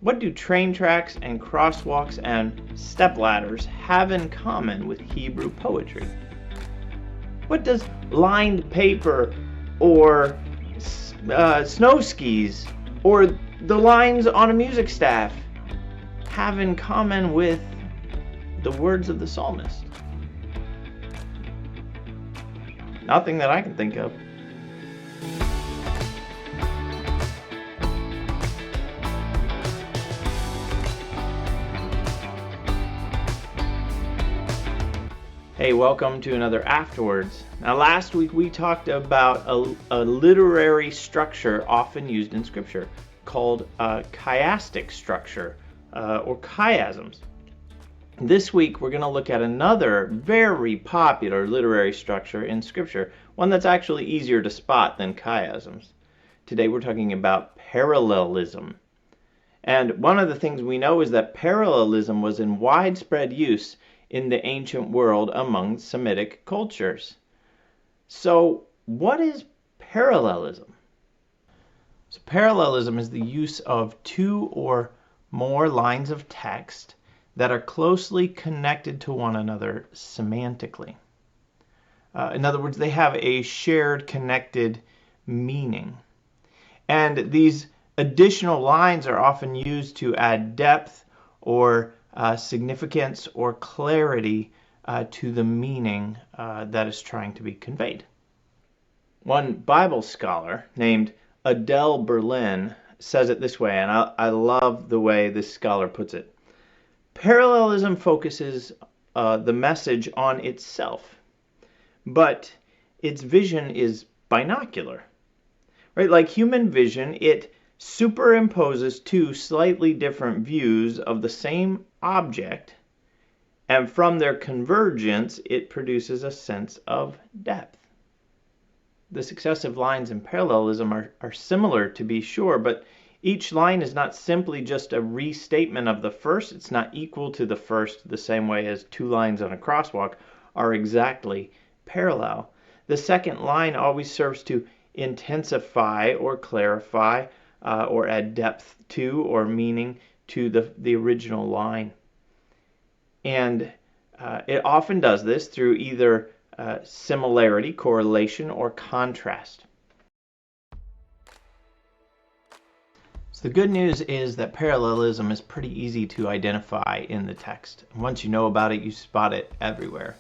What do train tracks and crosswalks and stepladders have in common with Hebrew poetry? What does lined paper or snow skis or the lines on a music staff have in common with the words of the psalmist? Nothing that I can think of. Hey, welcome to another Afterwords. Now, last week we talked about a literary structure often used in Scripture called chiastic structure or chiasms. This week we're going to look at another very popular literary structure in Scripture, one that's actually easier to spot than chiasms. Today we're talking about parallelism. And one of the things we know is that parallelism was in widespread use in the ancient world among Semitic cultures. So, what is parallelism? So, parallelism is the use of two or more lines of text that are closely connected to one another semantically. In other words, they have a shared connected meaning. And these additional lines are often used to add depth or significance or clarity to the meaning that is trying to be conveyed. One Bible scholar named Adele Berlin says it this way, and I love the way this scholar puts it. Parallelism focuses the message on itself, but its vision is binocular. Right? Like human vision, it superimposes two slightly different views of the same object, and from their convergence, it produces a sense of depth. The successive lines in parallelism are similar, to be sure, but each line is not simply just a restatement of the first. It's not equal to the first the same way as two lines on a crosswalk are exactly parallel. The second line always serves to intensify or clarify or add depth to or meaning to the original line. And it often does this through either similarity, correlation, or contrast. So the good news is that parallelism is pretty easy to identify in the text. Once you know about it, you spot it everywhere.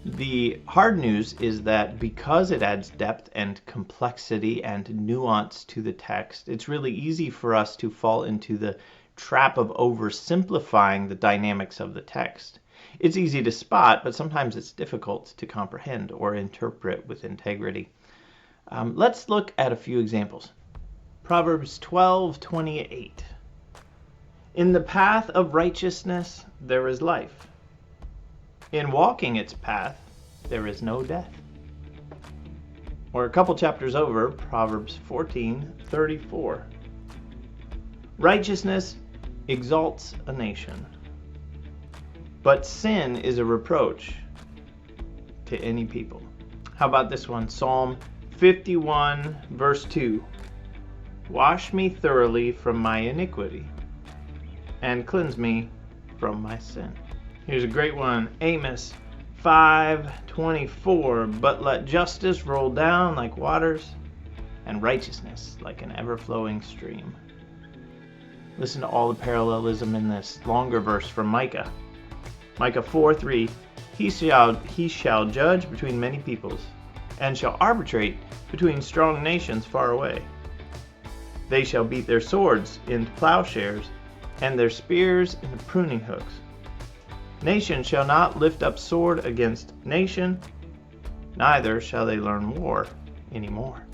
The hard news is that because it adds depth and complexity and nuance to the text, it's really easy for us to fall into the trap of oversimplifying the dynamics of the text. It's easy to spot, but sometimes it's difficult to comprehend or interpret with integrity. Let's look at a few examples. Proverbs 12:28. In the path of righteousness there is life. In walking its path, there is no death. Or a couple chapters over, Proverbs 14:34. Righteousness exalts a nation, but sin is a reproach to any people. How about this one? Psalm 51, verse 2. Wash me thoroughly from my iniquity, and cleanse me from my sin. Here's a great one, Amos 5:24. But let justice roll down like waters, and righteousness like an ever-flowing stream. Listen to all the parallelism in this longer verse from Micah. Micah 4:3. He shall judge between many peoples, and shall arbitrate between strong nations far away. They shall beat their swords into plowshares, and their spears into pruning hooks. Nation shall not lift up sword against nation, neither shall they learn war anymore.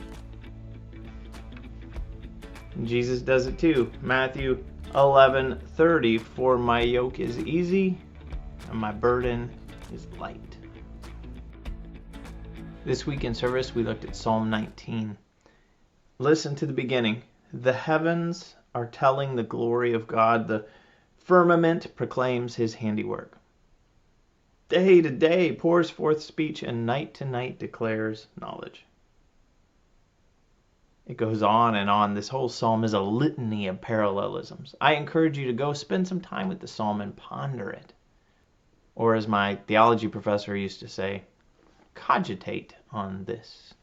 And Jesus does it too. Matthew 11:30. For my yoke is easy, and my burden is light. This week in service, we looked at Psalm 19. Listen to the beginning. The heavens are telling the glory of God. The firmament proclaims his handiwork. Day to day pours forth speech, and night to night declares knowledge. It goes on and on. This whole psalm is a litany of parallelisms. I encourage you to go spend some time with the psalm and ponder it. Or as my theology professor used to say, cogitate on this.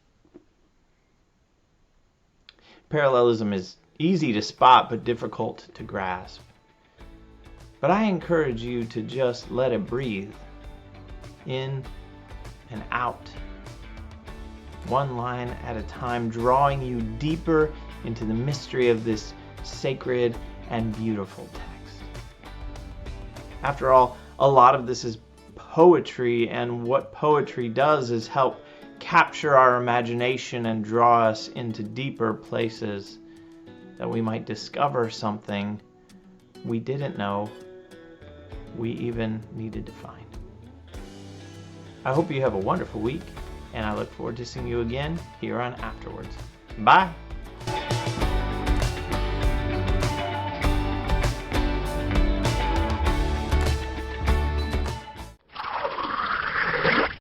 Parallelism is easy to spot but difficult to grasp. But I encourage you to just let it breathe in and out, one line at a time, drawing you deeper into the mystery of this sacred and beautiful text. After all, a lot of this is poetry, and what poetry does is help capture our imagination and draw us into deeper places that we might discover something we didn't know we even needed to find. I hope you have a wonderful week, and I look forward to seeing you again here on Afterwords. Bye!